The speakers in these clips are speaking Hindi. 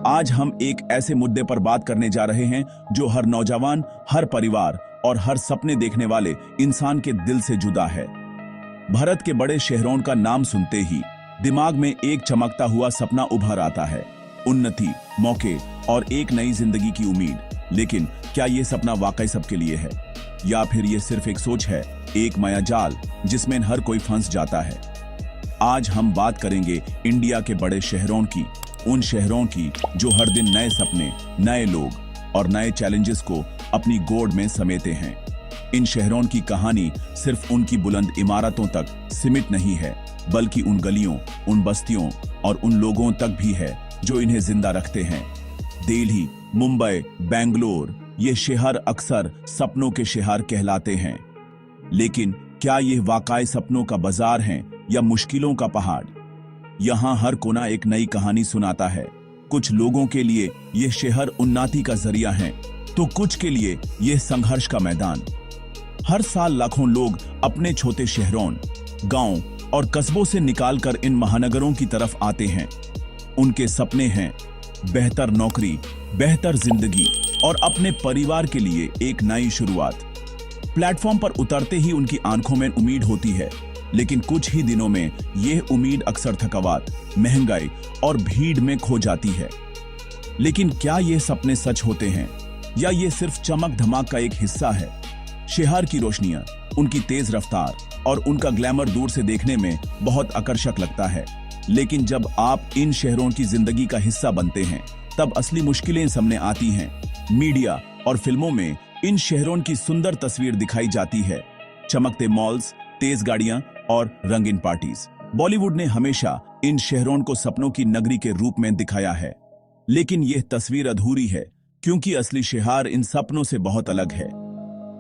आज हम एक ऐसे मुद्दे पर बात करने जा रहे हैं जो हर नौजवान, हर परिवार और हर सपने देखने वाले इंसान के दिल से जुदा है। भारत के बड़े शहरों का नाम सुनते ही दिमाग में एक चमकता हुआ सपना उभर आता है, उन्नति, मौके और एक नई जिंदगी की उम्मीद। लेकिन क्या यह सपना वाकई सबके लिए है या फिर यह सिर्फ एक सोच है, एक मायाजाल जिसमें हर कोई फंस जाता है। आज हम बात करेंगे इंडिया के बड़े शहरों की, उन शहरों की जो हर दिन नए सपने, नए लोग और नए चैलेंजेस को अपनी गोद में समेटे हैं। इन शहरों की कहानी सिर्फ उनकी बुलंद इमारतों तक सीमित नहीं है, बल्कि उन गलियों, उन बस्तियों और उन लोगों तक भी है जो इन्हें जिंदा रखते हैं। दिल्ली, मुंबई, बेंगलोर, ये शहर अक्सर सपनों के शहर कहलाते हैं। लेकिन क्या ये वाकई सपनों का बाजार है या मुश्किलों का पहाड़? यहाँ हर कोना एक नई कहानी सुनाता है। कुछ लोगों के लिए ये शहर उन्नति का जरिया है, तो कुछ के लिए ये संघर्ष का मैदान। हर साल लाखों लोग अपने छोटे शहरों, गांव और कस्बों से निकालकर इन महानगरों की तरफ आते हैं। उनके सपने हैं बेहतर नौकरी, बेहतर जिंदगी और अपने परिवार के लिए एक नई शुरुआत। प्लेटफॉर्म पर उतरते ही उनकी आंखों में उम्मीद होती है, लेकिन कुछ ही दिनों में यह उम्मीद अक्सर थकावट, महंगाई और भीड़ में खो जाती है। लेकिन क्या ये सपने सच होते हैं या ये सिर्फ चमक धमाक का एक हिस्सा है? शहर की रोशनियां, उनकी तेज रफ्तार और उनका ग्लैमर दूर से देखने में बहुत आकर्षक लगता है, लेकिन जब आप इन शहरों की जिंदगी का हिस्सा बनते हैं तब असली मुश्किलें सामने आती हैं। मीडिया और फिल्मों में इन शहरों की सुंदर तस्वीर दिखाई जाती है, चमकते मॉल्स, तेज गाड़ियां और रंगीन पार्टीज। बॉलीवुड ने हमेशा इन शहरों को सपनों की नगरी के रूप में दिखाया है, लेकिन यह तस्वीर अधूरी है क्योंकि असली शहर इन सपनों से बहुत अलग है।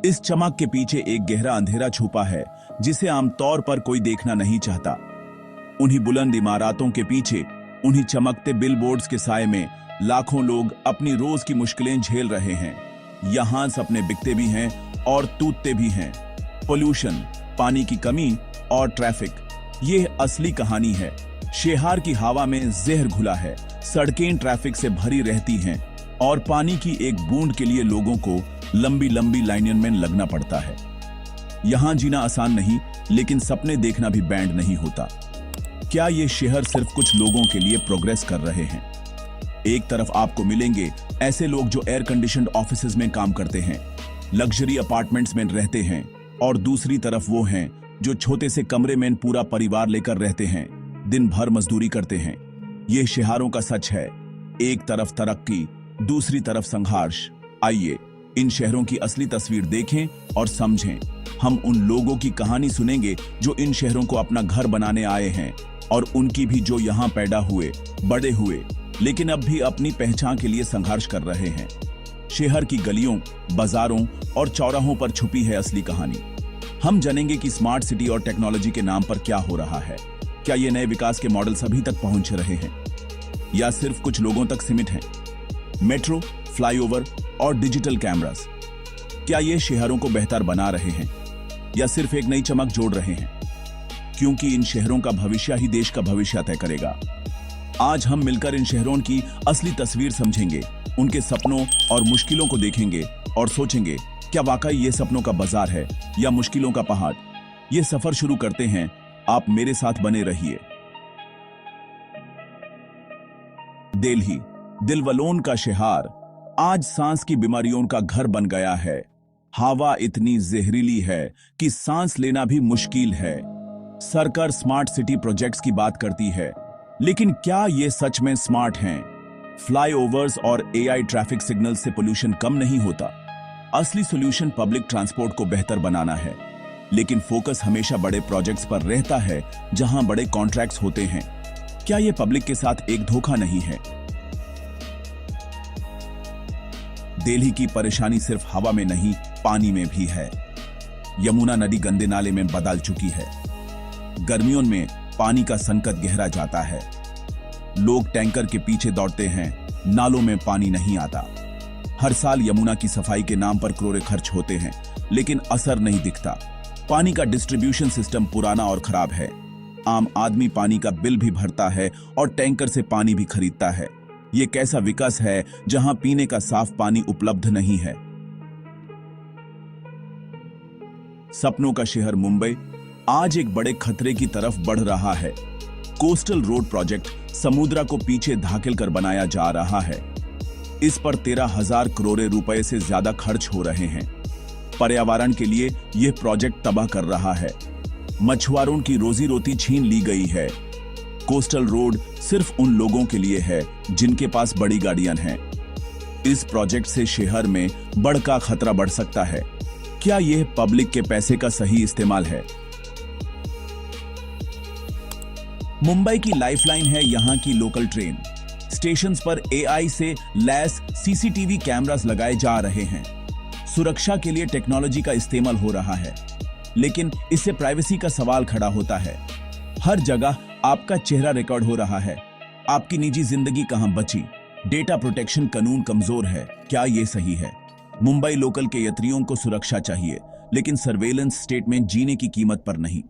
इस चमक के पीछे एक गहरा अंधेरा छुपा है जिसे आमतौर पर कोई देखना नहीं चाहता। उन्हीं बुलंद इमारतों के पीछे, उन्हीं चमकते बिलबोर्ड्स के साए में लाखों लोग अपनी रोज की मुश्किलें झेल रहे हैं। यहां सपने बिकते भी हैं और टूटते भी हैं। पोल्यूशन, पानी की कमी और ट्रैफिक, ये असली कहानी है। शहर की हवा में जहर घुला है, सड़कें ट्रैफिक से भरी रहती हैं और पानी की एक बूंद के लिए लोगों को लंबी लंबी लाइनों में लगना पड़ता है। यहां जीना आसान नहीं, लेकिन सपने देखना भी बैंड नहीं होता। क्या ये शहर सिर्फ कुछ लोगों के लिए प्रोग्रेस कर रहे हैं? एक तरफ आपको मिलेंगे ऐसे लोग जो एयर कंडीशनड ऑफिसेज में काम करते हैं, लग्जरी अपार्टमेंट्स में रहते हैं, और दूसरी तरफ वो हैं जो छोटे से कमरे में पूरा परिवार लेकर रहते हैं, दिन भर मजदूरी करते हैं। ये शहरों का सच है, एक तरफ तरक्की, दूसरी तरफ संघर्ष। आइए इन शहरों की असली तस्वीर देखें और समझें। हम उन लोगों की कहानी सुनेंगे जो इन शहरों को अपना घर बनाने आए हैं, और उनकी भी जो यहाँ पैदा हुए, बड़े हुए, लेकिन अब भी अपनी पहचान के लिए संघर्ष कर रहे हैं। शहर की गलियों, बाजारों और चौराहों पर छुपी है असली कहानी। हम जानेंगे कि स्मार्ट सिटी और टेक्नोलॉजी के नाम पर क्या हो रहा है। क्या ये नए विकास के मॉडल सभी तक पहुंच रहे हैं या सिर्फ कुछ लोगों तक सीमित हैं? मेट्रो, फ्लाईओवर और डिजिटल कैमरास, क्या ये शहरों को बेहतर बना रहे हैं या सिर्फ एक नई चमक जोड़ रहे हैं? क्योंकि इन शहरों का भविष्य ही देश का भविष्य तय करेगा। आज हम मिलकर इन शहरों की असली तस्वीर समझेंगे, उनके सपनों और मुश्किलों को देखेंगे और सोचेंगे क्या वाकई ये सपनों का बाजार है या मुश्किलों का पहाड़। ये सफर शुरू करते हैं, आप मेरे साथ बने रहिए। दिल्ली, दिलवलों का शहर आज सांस की बीमारियों का घर बन गया है। हवा इतनी जहरीली है कि सांस लेना भी मुश्किल है। सरकार स्मार्ट सिटी प्रोजेक्ट्स की बात करती है, लेकिन क्या ये सच में स्मार्ट हैं? फ्लाईओवर्स और एआई ट्रैफिक सिग्नल से पोल्यूशन कम नहीं होता। असली सॉल्यूशन पब्लिक ट्रांसपोर्ट को बेहतर बनाना है, लेकिन फोकस हमेशा बड़े प्रोजेक्ट्स पर रहता है जहां बड़े कॉन्ट्रैक्ट्स होते हैं। क्या ये पब्लिक के साथ एक धोखा नहीं है? दिल्ली की परेशानी सिर्फ हवा में नहीं, पानी में भी है। यमुना नदी गंदे नाले में बदल चुकी है। गर्मियों में पानी का संकट गहरा जाता है। लोग टैंकर के पीछे दौड़ते हैं, नालों में पानी नहीं आता। हर साल यमुना की सफाई के नाम पर करोड़ों खर्च होते हैं, लेकिन असर नहीं दिखता। पानी का डिस्ट्रीब्यूशन सिस्टम पुराना और खराब है। आम आदमी पानी का बिल भी भरता है और टैंकर से पानी भी खरीदता है। ये कैसा विकास है जहां पीने का साफ पानी उपलब्ध नहीं है। सपनों का शहर मुंबई आज एक बड़े खतरे की तरफ बढ़ रहा है। कोस्टल रोड प्रोजेक्ट समुद्र को पीछे धाकेल कर बनाया जा रहा है। इस पर 13,000 करोड़ रुपए से ज्यादा खर्च हो रहे हैं। पर्यावरण के लिए यह प्रोजेक्ट तबाह कर रहा है। मछुआरों की रोजी रोटी छीन ली गई है। कोस्टल रोड सिर्फ उन लोगों के लिए है जिनके पास बड़ी गाड़ियां हैं। इस प्रोजेक्ट से शहर में बढ़ का खतरा बढ़ सकता है। क्या यह पब्लिक के पैसे का सही इस्तेमाल है? मुंबई की लाइफलाइन है यहां की लोकल ट्रेन। स्टेशंस पर एआई से लैस सीसीटीवी कैमरास लगाए जा रहे हैं। सुरक्षा के लिए टेक्नोलॉजी का इस्तेमाल हो रहा है, लेकिन इससे प्राइवेसी का सवाल खड़ा होता है। हर जगह आपका चेहरा रिकॉर्ड हो रहा है। आपकी निजी जिंदगी कहां बची? डेटा प्रोटेक्शन कानून कमजोर है। क्या यह सही है? मुंबई लोकल के यात्रियों को सुरक्षा चाहिए, लेकिन सर्वेलेंस स्टेट में जीने की कीमत पर नहीं।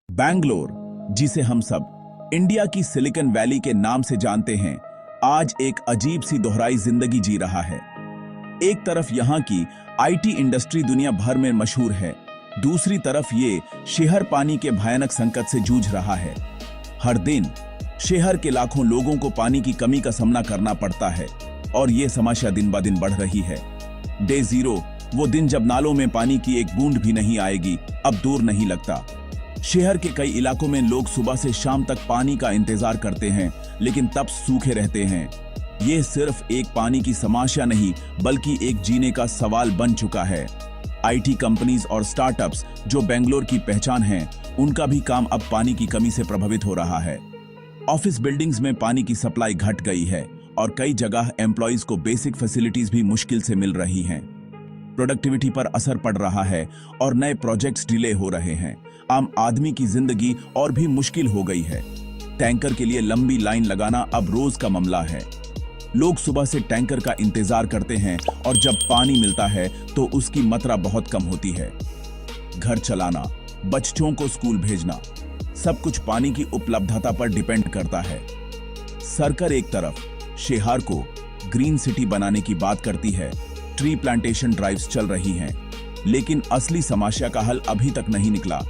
बैंगलोर, जिसे हम सब इंडिया की सिलिकॉन वैली के नाम से जानते हैं, आज एक अजीब सी दोहराई जिंदगी जी रहा है। एक तरफ यहां की आईटी इंडस्ट्री दुनिया भर में मशहूर है, दूसरी तरफ ये शहर पानी के भयानक संकट से जूझ रहा है। हर दिन शहर के लाखों लोगों को पानी की कमी का सामना करना पड़ता है और ये समस्या दिन ब दिन बढ़ रही है। डे जीरो, वो दिन जब नालों में पानी की एक बूंद भी नहीं आएगी, अब दूर नहीं लगता। शहर के कई इलाकों में लोग सुबह से शाम तक पानी का इंतजार करते हैं, लेकिन तब सूखे रहते हैं। ये सिर्फ एक पानी की समस्या नहीं, बल्कि एक जीने का सवाल बन चुका है। आईटी कंपनीज और स्टार्टअप्स जो बेंगलोर की पहचान हैं, उनका भी काम अब पानी की कमी से प्रभावित हो रहा है। ऑफिस बिल्डिंग्स में पानी की सप्लाई घट गई है और कई जगह एम्प्लॉइज को बेसिक फैसिलिटीज भी मुश्किल से मिल रही हैं। प्रोडक्टिविटी पर असर पड़ रहा है और नए प्रोजेक्ट्स डिले हो रहे हैं। आम आदमी की जिंदगी और भी मुश्किल हो गई है। टैंकर के लिए लंबी लाइन लगाना अब रोज का मामला है। लोग सुबह से टैंकर का इंतजार करते हैं और जब पानी मिलता है तो उसकी मात्रा बहुत कम होती है। घर चलाना, बच्चों को स्कूल भेजना, सब कुछ पानी की उपलब्धता पर डिपेंड करता है। सरकार एक तरफ शहर को ग्रीन सिटी बनाने की बात करती है, ट्री प्लांटेशन ड्राइव्स चल रही हैं, लेकिन असली समस्या का हल अभी तक नहीं निकला।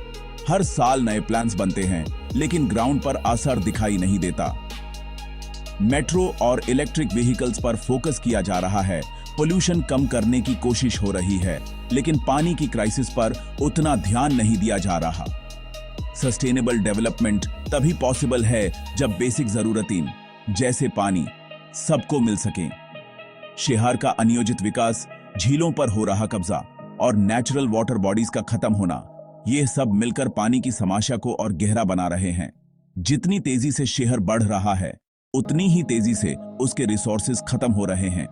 हर साल नए प्लान्स बनते हैं, लेकिन ग्राउंड पर असर दिखाई नहीं देता। मेट्रो और इलेक्ट्रिक व्हीकल्स पर फोकस किया जा रहा है, पोल्यूशन कम करने की कोशिश हो रही है, लेकिन पानी की क्राइसिस पर उतना ध्यान नहीं दिया जा रहा। सस्टेनेबल डेवलपमेंट तभी पॉसिबल है जब बेसिक जरूरतें जैसे पानी सबको मिल सकें। शहर का अनियोजित विकास, झीलों पर हो रहा कब्जा और नेचुरल वाटर बॉडीज का खत्म होना, ये सब मिलकर पानी की समस्या को और गहरा बना रहे हैं। जितनी तेजी से शहर बढ़ रहा है, उतनी ही तेजी से उसके रिसोर्सेज खत्म हो रहे हैं।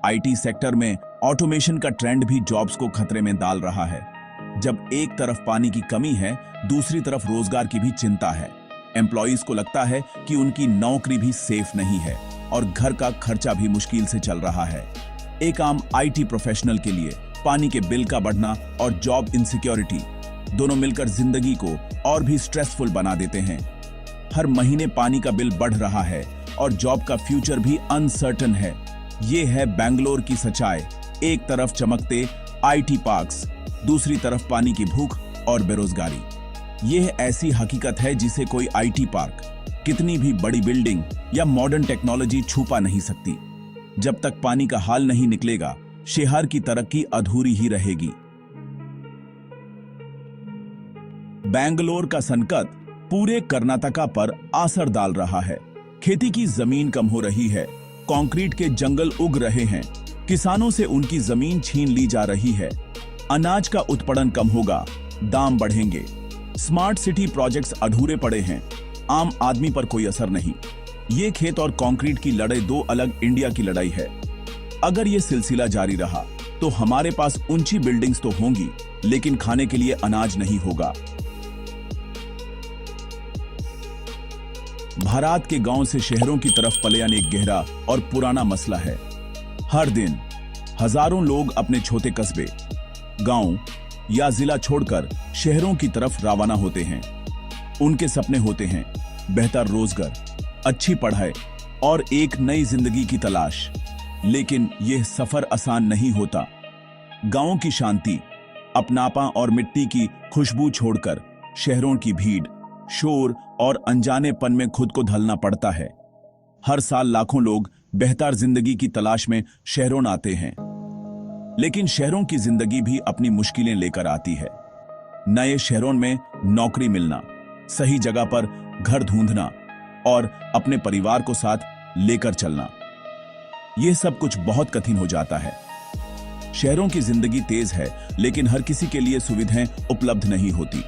आईटी सेक्टर में ऑटोमेशन का ट्रेंड भी जॉब्स को खतरे में डाल रहा है। जब एक तरफ पानी की कमी है, दूसरी तरफ रोजगार की भी चिंता है। एम्प्लॉइज को लगता है कि उनकी नौकरी भी सेफ नहीं है और घर का खर्चा भी मुश्किल से चल रहा है। एक आम आईटी प्रोफेशनल के लिए पानी के बिल का बढ़ना और जॉब इनसिक्योरिटी दोनों मिलकर जिंदगी को और भी स्ट्रेसफुल बना देते हैं। हर महीने पानी का बिल बढ़ रहा है और जॉब का फ्यूचर भी अनसर्टन है। ये है बेंगलोर की सच्चाई। एक तरफ चमकते आईटी पार्क्स, दूसरी तरफ पानी की भूख और बेरोजगारी। यह ऐसी हकीकत है जिसे कोई आईटी पार्क, कितनी भी बड़ी बिल्डिंग या मॉडर्न टेक्नोलॉजी छुपा नहीं सकती। जब तक पानी का हाल नहीं निकलेगा, शहर की तरक्की अधूरी ही रहेगी। बेंगलोर का संकट पूरे कर्नाटका पर असर डाल रहा है। खेती की जमीन कम हो रही है, कंक्रीट के जंगल उग रहे हैं, किसानों से उनकी जमीन छीन ली जा रही है। अनाज का उत्पादन कम होगा, दाम बढ़ेंगे। स्मार्ट सिटी प्रोजेक्ट्स अधूरे पड़े हैं, आम आदमी पर कोई असर नहीं। ये खेत और कंक्रीट की लड़ाई दो अलग इंडिया की लड़ाई है। अगर ये सिलसिला जारी रहा तो हमारे पास ऊंची बिल्डिंग्स तो होंगी, लेकिन खाने के लिए अनाज नहीं होगा। भारत के गांव से शहरों की तरफ पलायन एक गहरा और पुराना मसला है। हर दिन हजारों लोग अपने छोटे कस्बे, गांव या जिला छोड़कर शहरों की तरफ रवाना होते हैं। उनके सपने होते हैं बेहतर रोजगार, अच्छी पढ़ाई और एक नई जिंदगी की तलाश। लेकिन यह सफर आसान नहीं होता। गांवों की शांति, अपनापा और मिट्टी की खुशबू छोड़कर शहरों की भीड़, शोर और अनजानेपन में खुद को ढलना पड़ता है। हर साल लाखों लोग बेहतर जिंदगी की तलाश में शहरों आते हैं, लेकिन शहरों की जिंदगी भी अपनी मुश्किलें लेकर आती है। नए शहरों में नौकरी मिलना, सही जगह पर घर ढूंढना और अपने परिवार को साथ लेकर चलना, यह सब कुछ बहुत कठिन हो जाता है। शहरों की जिंदगी तेज है, लेकिन हर किसी के लिए सुविधाएं उपलब्ध नहीं होती।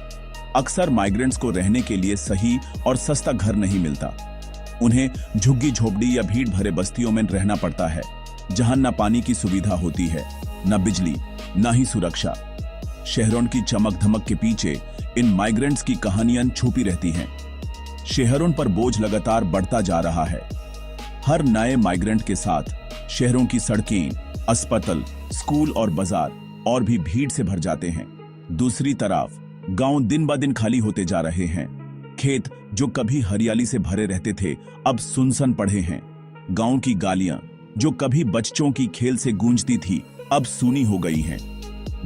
अक्सर माइग्रेंट्स को रहने के लिए सही और सस्ता घर नहीं मिलता। उन्हें झुग्गी झोपड़ी या भीड़ भरे बस्तियों में रहना पड़ता है, जहां न पानी की सुविधा होती है, न बिजली, न ही सुरक्षा। शहरों की चमक धमक के पीछे इन माइग्रेंट्स की कहानियां छुपी रहती हैं। शहरों पर बोझ लगातार बढ़ता जा रहा है। हर नए माइग्रेंट के साथ शहरों की सड़कें, अस्पताल, स्कूल और बाजार और भी भीड़ से भर जाते हैं। दूसरी तरफ गांव दिन ब दिन खाली होते जा रहे हैं। खेत जो कभी हरियाली से भरे रहते थे, अब सुनसान पड़े हैं। गांव की गलियां जो कभी बच्चों की खेल से गूंजती थी, अब सूनी हो गई हैं।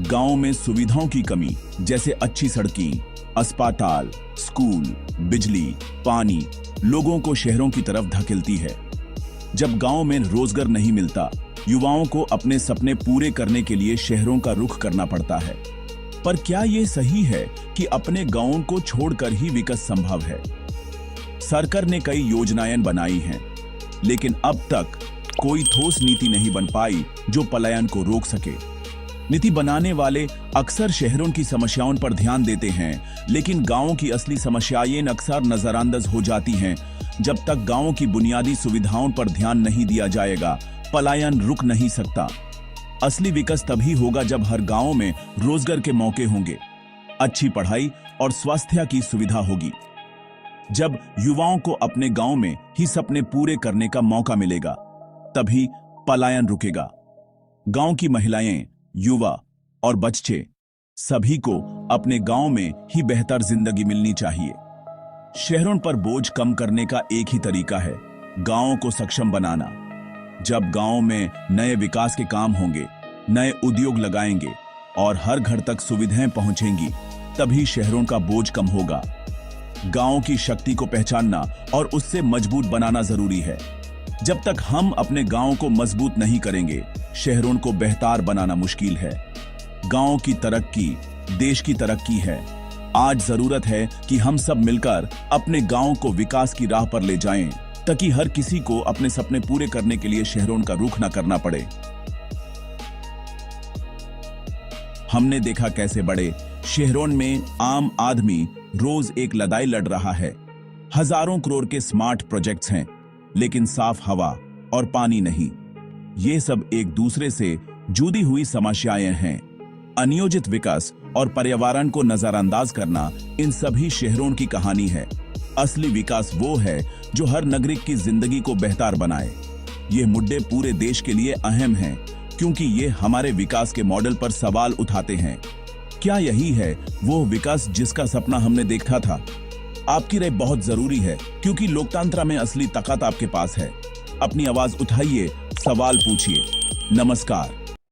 गांव में सुविधाओं की कमी, जैसे अच्छी सड़कें, अस्पताल, स्कूल, बिजली, पानी, लोगों को शहरों की तरफ धकेलती है। जब गांव में रोजगार नहीं मिलता, युवाओं को अपने सपने पूरे करने के लिए शहरों का रुख करना पड़ता है। पर क्या यह सही है कि अपने गांवों को छोड़कर ही विकास संभव है? सरकार ने कई योजनाएं बनाई हैं, लेकिन अब तक कोई ठोस नीति नहीं बन पाई जो पलायन को रोक सके। नीति बनाने वाले अक्सर शहरों की समस्याओं पर ध्यान देते हैं, लेकिन गांवों की असली समस्याएं अक्सर नजरअंदाज हो जाती हैं। जब तक गांवों की बुनियादी सुविधाओं पर ध्यान नहीं दिया जाएगा, पलायन रुक नहीं सकता। असली विकास तभी होगा जब हर गांव में रोजगार के मौके होंगे, अच्छी पढ़ाई और स्वास्थ्य की सुविधा होगी। जब युवाओं को अपने गांव में ही सपने पूरे करने का मौका मिलेगा, तभी पलायन रुकेगा। गांव की महिलाएं, युवा और बच्चे, सभी को अपने गांव में ही बेहतर जिंदगी मिलनी चाहिए। शहरों पर बोझ कम करने का एक ही तरीका है, गांवों को सक्षम बनाना। जब गांव में नए विकास के काम होंगे, नए उद्योग लगाएंगे और हर घर तक सुविधाएं पहुंचेंगी, तभी शहरों का बोझ कम होगा। गांव की शक्ति को पहचानना और उससे मजबूत बनाना जरूरी है। जब तक हम अपने गांव को मजबूत नहीं करेंगे, शहरों को बेहतर बनाना मुश्किल है। गांव की तरक्की देश की तरक्की है। आज जरूरत है कि हम सब मिलकर अपने गांव को विकास की राह पर ले जाएं, ताकि हर किसी को अपने सपने पूरे करने के लिए शहरों का रुख न करना पड़े। हमने देखा कैसे बड़े शहरों में आम आदमी रोज एक लड़ाई लड़ रहा है। हजारों करोड़ के स्मार्ट प्रोजेक्ट्स हैं, लेकिन साफ हवा और पानी नहीं। ये सब एक दूसरे से जुड़ी हुई समस्याएं हैं। अनियोजित विकास और पर्यावरण को नजरअंदाज करना इन सभी शहरों की कहानी है। असली विकास वो है जो हर नागरिक की जिंदगी को बेहतर बनाए। ये मुद्दे पूरे देश के लिए अहम हैं, क्योंकि ये हमारे विकास के मॉडल पर सवाल उठाते हैं। क्या यही है वो विकास जिसका सपना हमने देखा था? आपकी राय बहुत जरूरी है, क्योंकि लोकतंत्र में असली ताकत आपके पास है। अपनी आवाज उठाइए, सवाल पूछिए। नमस्कार।